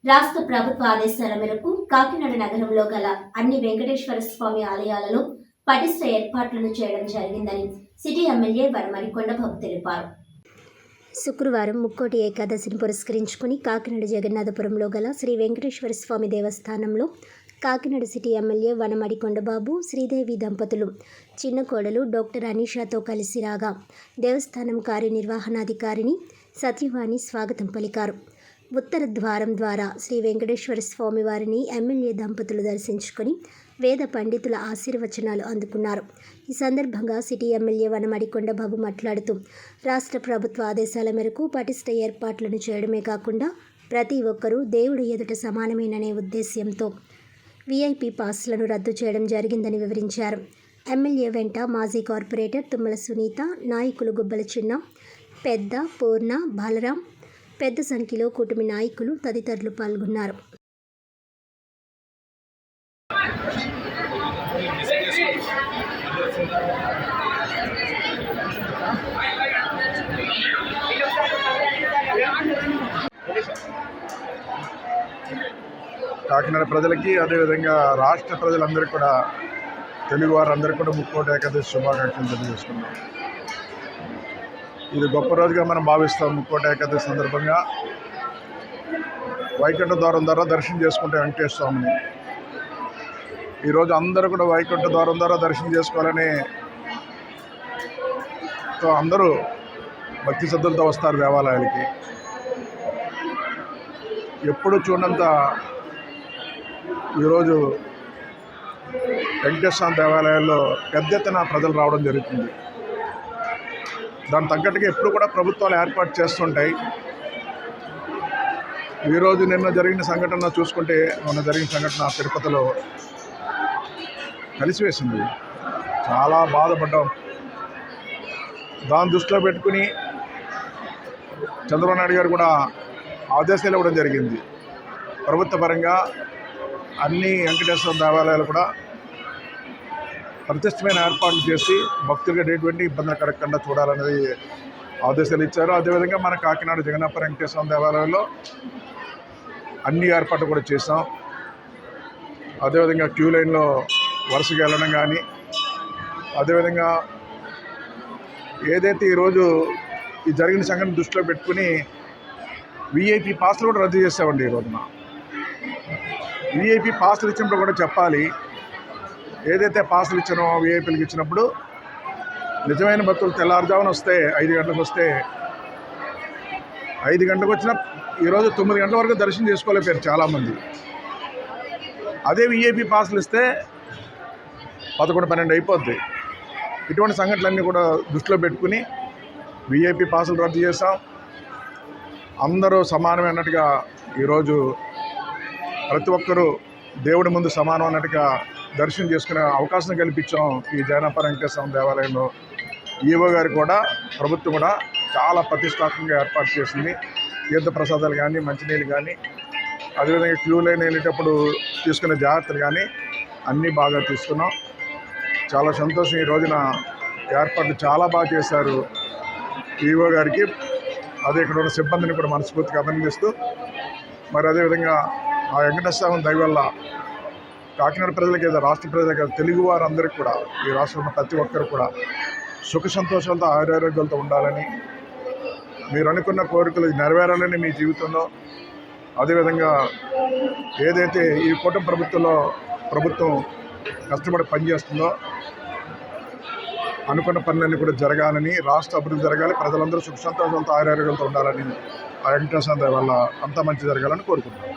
రాష్ట్ర ప్రభుత్వ ఆదేశాల మేరకు కాకినాడ నగరంలో గల అన్ని వెంకటేశ్వర స్వామి ఆలయాలలో పటిష్ట ఏర్పాట్లను చేయడం జరిగిందని సిటీ ఎమ్మెల్యే వనమడి కొండబాబు తెలిపారు. శుక్రవారం ముక్కోటి ఏకాదశిని పురస్కరించుకుని కాకినాడ జగన్నాథపురంలో గల శ్రీ వెంకటేశ్వర స్వామి దేవస్థానంలో కాకినాడ సిటీ ఎమ్మెల్యే వనమడి కొండబాబు, శ్రీదేవి దంపతులు చిన్న కోడలు డాక్టర్ అనీషాతో కలిసి రాగా దేవస్థానం కార్యనిర్వహణాధికారిని సత్యవాణి స్వాగతం పలికారు. ఉత్తర ద్వారం ద్వారా శ్రీ వెంకటేశ్వర స్వామి వారిని ఎమ్మెల్యే దంపతులు దర్శించుకొని వేద పండితుల ఆశీర్వచనాలు అందుకున్నారు. ఈ సందర్భంగా సిటీ ఎమ్మెల్యే వనమడి కొండబాబు మాట్లాడుతూ రాష్ట్ర ప్రభుత్వ ఆదేశాల మేరకు పటిష్ట ఏర్పాట్లను చేయడమే కాకుండా ప్రతి ఒక్కరూ దేవుడి ఎదుట సమానమేననే ఉద్దేశ్యంతో వీఐపీ పాస్లను రద్దు చేయడం జరిగిందని వివరించారు. ఎమ్మెల్యే వెంట మాజీ కార్పొరేటర్ తుమ్మల సునీత, నాయకులు గుబ్బల చిన్న, పెద్ద, పూర్ణ, బాలరాం, పెద్ద సంఖ్యలో కూటమి నాయకులు తదితరులు పాల్గొన్నారు. కాకినాడ ప్రజలకి, అదేవిధంగా రాష్ట్ర ప్రజలందరికీ కూడా, తెలుగు వారందరికీ కూడా ముక్కోటి ఏకాదశి శుభాకాంక్షలు తెలియజేసుకున్నాం. ఇది గొప్ప రోజుగా మనం భావిస్తాం. ముక్కోటి ఏకాదశి సందర్భంగా వైకుంఠ ద్వారం ద్వారా దర్శనం చేసుకుంటే వెంకటేశ్వర స్వామిని ఈరోజు అందరూ కూడా వైకుంఠ ద్వారం ద్వారా దర్శనం చేసుకోవాలని అందరూ భక్తి శ్రద్ధలతో వస్తారు దేవాలయాలకి. ఎప్పుడు చూడంత ఈరోజు వెంకటేశ్వర స్వామి దేవాలయాల్లో పెద్ద ఎత్తున ప్రజలు రావడం జరుగుతుంది. దాని తగ్గట్టుగా ఎప్పుడు కూడా ప్రభుత్వాలు ఏర్పాటు చేస్తుంటాయి. ఈరోజు నిన్న జరిగిన సంఘటన చూసుకుంటే, మొన్న జరిగిన సంఘటన తిరుపతిలో కలిసివేసింది. చాలా బాధపడ్డాం. దాన్ని దృష్టిలో పెట్టుకుని చంద్రబాబు నాయుడు గారు కూడా ఆదేశాలు ఇవ్వడం జరిగింది. ప్రభుత్వ పరంగా అన్ని వెంకటేశ్వర దేవాలయాలు కూడా ప్రతిష్టమైన ఏర్పాట్లు చేసి భక్తులుగా ఎటువంటి ఇబ్బందులు కలగకుండా చూడాలనేది ఆదేశాలు ఇచ్చారు. అదేవిధంగా మన కాకినాడ జగన్నాథపురం వెంకటేశ్వర దేవాలయంలో అన్ని ఏర్పాట్లు కూడా చేసాం. అదేవిధంగా క్యూ లైన్లో వరుసగా వెళ్ళడం కానీ, అదేవిధంగా ఏదైతే ఈరోజు ఈ జరిగిన సంఘటన దృష్టిలో పెట్టుకుని వీఐపీ పాస్లు కూడా రద్దు చేసామండి. ఈ రోజున వీఐపీ పాస్లు ఇచ్చినప్పుడు కూడా చెప్పాలి, ఏదైతే పాసులు ఇచ్చానో వీఐపీలకు ఇచ్చినప్పుడు నిజమైన భక్తులు తెల్లారుజామున వస్తే 5 గంటలకు వస్తే 5 గంటలకు వచ్చిన ఈరోజు 9 గంటల వరకు దర్శనం చేసుకోలేకపోయారు చాలామంది. అదే వీఐపీ పాసులు ఇస్తే 11, 12 అయిపోద్ది. ఇటువంటి సంఘటనలన్నీ కూడా దృష్టిలో పెట్టుకుని వీఐపీ పాసులు రద్దు చేస్తాం. అందరూ సమానమే అన్నట్టుగా ఈరోజు ప్రతి ఒక్కరూ దేవుడి ముందు సమానం అన్నట్టుగా దర్శనం చేసుకునే అవకాశం కల్పించాం. ఈ జగన్నాథపురం వెంకటేశ్వర స్వామి దేవాలయంలో ఈవో గారు కూడా, ప్రభుత్వం కూడా చాలా ప్రతిష్టాత్మకంగా ఏర్పాటు చేసింది. తీర్థ ప్రసాదాలు కానీ, మంచినీళ్ళు కానీ, అదేవిధంగా క్యూ లైన్ వెళ్ళేటప్పుడు తీసుకునే జాగ్రత్తలు కానీ అన్నీ బాగా తీసుకున్నాం. చాలా సంతోషం. ఈ రోజున ఏర్పాట్లు చాలా బాగా చేశారు ఈవో గారికి. అదే ఇక్కడ ఉన్న సిబ్బందిని కూడా మనస్ఫూర్తిగా అభినందిస్తూ, మరి అదేవిధంగా ఆ వెంకటేశ్వర స్వామి దయ వల్ల కాకినాడ ప్రజలకి, రాష్ట్ర ప్రజలకి, తెలుగు వారందరికీ కూడా, ఈ రాష్ట్రంలో ప్రతి ఒక్కరు కూడా సుఖ సంతోషాలతో, ఆరోగ్యాలతో ఉండాలని, మీరు అనుకున్న కోరికలు నెరవేరాలని మీ జీవితంలో. అదేవిధంగా ఏదైతే ఈ కూటమి ప్రభుత్వం కష్టపడి పనిచేస్తుందో అనుకున్న పనులన్నీ కూడా జరగాలని, రాష్ట్ర అభివృద్ధి జరగాలి, ప్రజలందరూ సుఖ సంతోషాలతో, ఆరోగ్యాలతో ఉండాలని ఆ వెంకటేశ్వర వల్ల అంతా మంచి జరగాలని కోరుకుంటున్నాం.